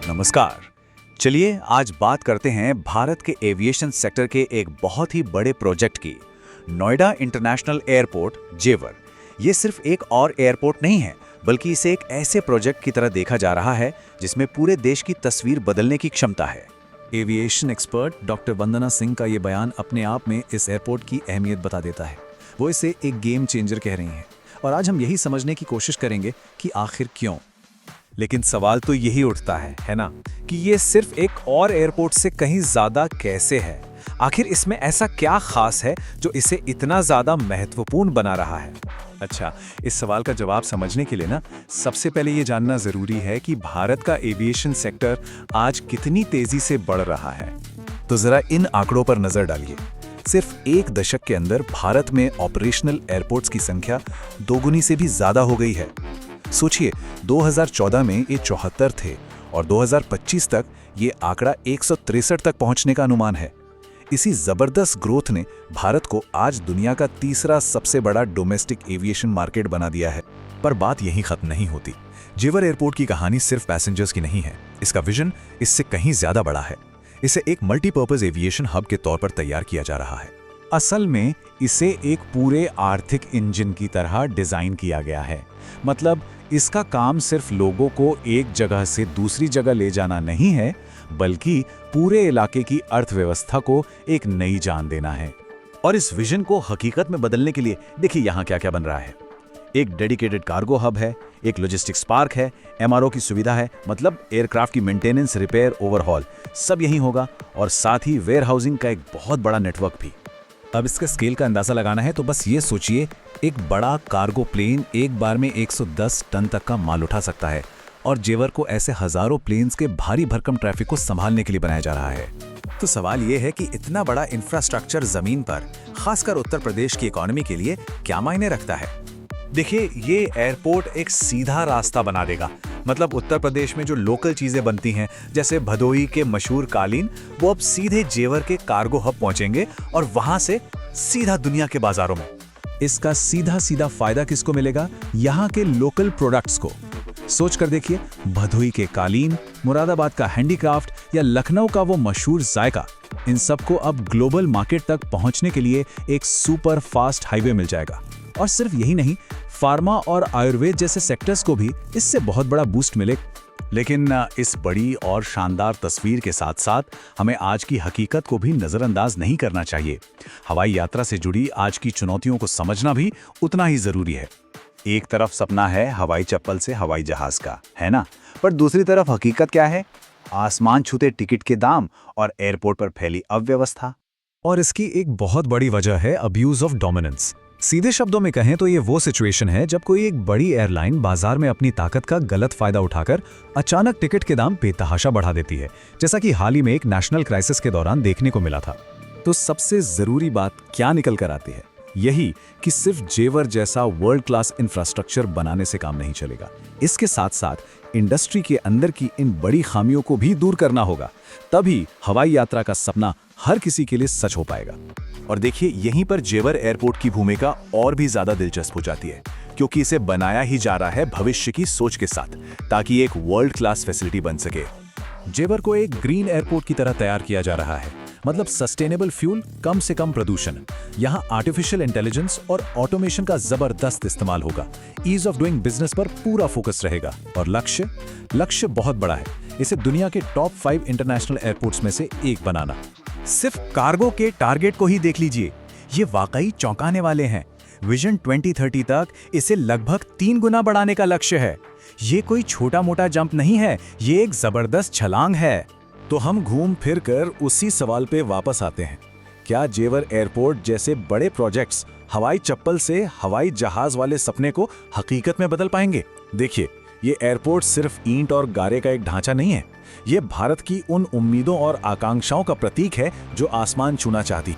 नमस्कार। चलिए आज बात करते हैं भारत के एविएशन सेक्टर के एक बहुत ही बड़े प्रोजेक्ट की। नोएडा इंटरनेशनल एयरपोर्ट जेवर। ये सिर्फ एक और एयरपोर्ट नहीं है, बल्कि इसे एक ऐसे प्रोजेक्ट की तरह देखा जा रहा है जिसमें पूरे देश की तस्वीर बदलने की क्षमता है। एविएशन एक्सपर्ट डॉक्टर वंदना सिंह का ये बयान अपने आप में इस एयरपोर्ट की अहमियत बता देता है। वो इसे एक गेम चेंजर कह रही हैं और आज हम यही समझने की कोशिश करेंगे कि आखिर क्यों। लेकिन सवाल तो यही उठता है ना, कि ये सिर्फ एक और एयरपोर्ट से कहीं ज्यादा कैसे है? आखिर इसमें ऐसा क्या खास है जो इसे इतना ज्यादा महत्वपूर्ण बना रहा है? अच्छा, इस सवाल का जवाब समझने के लिए ना सबसे पहले ये जानना जरूरी है कि भारत का एविएशन सेक्टर आज कितनी तेजी से बढ़ रहा है। तो जरा इन आंकड़ों पर नजर डालिए। सिर्फ एक दशक के अंदर भारत में ऑपरेशनल एयरपोर्ट्स की संख्या दोगुनी से भी ज्यादा हो गई है। सोचिए, 2014 में ये 74 थे और 2025 तक ये आंकड़ा 163 तक पहुंचने का अनुमान है। इसी जबरदस्त ग्रोथ ने भारत को आज दुनिया का तीसरा सबसे बड़ा डोमेस्टिक एविएशन मार्केट बना दिया है। पर बात यहीं खत्म नहीं होती। जेवर एयरपोर्ट की कहानी सिर्फ पैसेंजर्स की नहीं है, इसका विजन इससे कहीं ज्यादा बड़ा है। इसे एक मल्टीपर्पज एविएशन हब के तौर पर तैयार किया जा रहा है। असल में इसे एक पूरे आर्थिक इंजन की तरह डिजाइन किया गया है। मतलब इसका काम सिर्फ लोगों को एक जगह से दूसरी जगह ले जाना नहीं है, बल्कि पूरे इलाके की अर्थव्यवस्था को एक नई जान देना है। और इस विजन को हकीकत में बदलने के लिए देखिए यहाँ क्या क्या बन रहा है। एक डेडिकेटेड कार्गो हब है, एक लॉजिस्टिक्स पार्क है, एमआरओ की सुविधा है, मतलब एयरक्राफ्ट की मेंटेनेंस, रिपेयर, ओवरहॉल सब यहीं होगा, और साथ ही वेयर हाउसिंग का एक बहुत बड़ा नेटवर्क भी। अब इसके स्केल का अंदाजा लगाना है तो बस ये सोचिए, एक बड़ा कार्गो प्लेन एक बार में 110 टन तक का माल उठा सकता है, और जेवर को ऐसे हजारों प्लेन्स के भारी भरकम ट्रैफिक को संभालने के लिए बनाया जा रहा है। तो सवाल ये है कि इतना बड़ा इंफ्रास्ट्रक्चर जमीन पर, खासकर उत्तर प्रदेश की इकोनॉमी के लिए क्या मायने रखता है? देखिए, ये एयरपोर्ट एक सीधा रास्ता बना देगा। मतलब उत्तर प्रदेश में जो लोकल चीजें बनती हैं, जैसे भदोही के मशहूर कालीन, वो अब सीधे जेवर के कार्गो हब पहुंचेंगे और वहां से सीधा दुनिया के बाजारों में। इसका सीधा सीधा फायदा किसको मिलेगा? यहाँ के लोकल प्रोडक्ट्स को। सोच कर देखिए, भदोही के कालीन, मुरादाबाद का हैंडीक्राफ्ट या लखनऊ का वो मशहूर जायका, इन सबको अब ग्लोबल मार्केट तक पहुंचने के लिए एक सुपर फास्ट हाईवे मिल जाएगा। और सिर्फ यही नहीं, फार्मा और आयुर्वेद जैसे सेक्टर्स को भी इससे बहुत बड़ा बूस्ट मिलेगा। लेकिन इस बड़ी और शानदार तस्वीर के साथ साथ हमें आज की हकीकत को भी नज़रअंदाज नहीं करना चाहिए। हवाई यात्रा से जुड़ी आज की चुनौतियों को समझना भी उतना ही ज़रूरी है। एक तरफ सपना है हवाई चप्पल से हवाई जहाज़ का, है ना? पर दूसरी तरफ हकीकत क्या है? आसमान छूते टिकट के दाम और एयरपोर्ट पर फैली अव्यवस्था। और इसकी एक बहुत बड़ी वजह है अब्यूज ऑफ डोमिनेंस। सीधे शब्दों में कहें तो ये वो सिचुएशन है जब कोई एक बड़ी एयरलाइन बाजार में अपनी ताकत का गलत फायदा उठाकर अचानक टिकट के दाम बेतहाशा बढ़ा देती है, जैसा कि हाल ही में एक नेशनल क्राइसिस के दौरान देखने को मिला था। तो सबसे जरूरी बात क्या निकल कर आती है? यही कि सिर्फ जेवर जैसा वर्ल्ड क्लास इंफ्रास्ट्रक्चर बनाने से काम नहीं चलेगा। इसके साथ साथ इंडस्ट्री के अंदर की इन बड़ी खामियों को भी दूर करना होगा, तभी हवाई यात्रा का सपना हर किसी के लिए सच हो पाएगा। और देखिए, यहीं पर जेवर एयरपोर्ट की भूमिका और भी ज्यादा दिलचस्प हो जाती है, क्योंकि इसे बनाया ही जा रहा है भविष्य की सोच के साथ, ताकि एक वर्ल्ड क्लास फैसिलिटी बन सके। जेवर को एक ग्रीन एयरपोर्ट की तरह तैयार किया जा रहा है। मतलब सस्टेनेबल फ्यूल, कम से कम प्रदूषण। यहाँ आर्टिफिशियल इंटेलिजेंस और ऑटोमेशन का जबरदस्त इस्तेमाल होगा। ईज ऑफ डूइंग बिजनेस पर पूरा फोकस रहेगा। और लक्ष्य बहुत बड़ा है, इसे दुनिया के टॉप 5 इंटरनेशनल एयरपोर्ट्स में से एक बनाना। सिर्फ कार्गो के टारगेट को ही देख लीजिए, ये वाकई चौंकाने वाले हैं। विजन 2030 तक इसे लगभग 3 गुना बढ़ाने का लक्ष्य है। ये कोई छोटा मोटा जंप नहीं है, ये एक जबरदस्त छलांग है। तो हम घूम फिर कर उसी सवाल पे वापस आते हैं, क्या जेवर एयरपोर्ट जैसे बड़े प्रोजेक्ट्स हवाई चप्पल से हवाई जहाज वाले सपने को हकीकत में बदल पाएंगे? देखिए, ये एयरपोर्ट सिर्फ ईंट और गारे का एक ढांचा नहीं है, ये भारत की उन उम्मीदों और आकांक्षाओं का प्रतीक है जो आसमान छूना चाहती।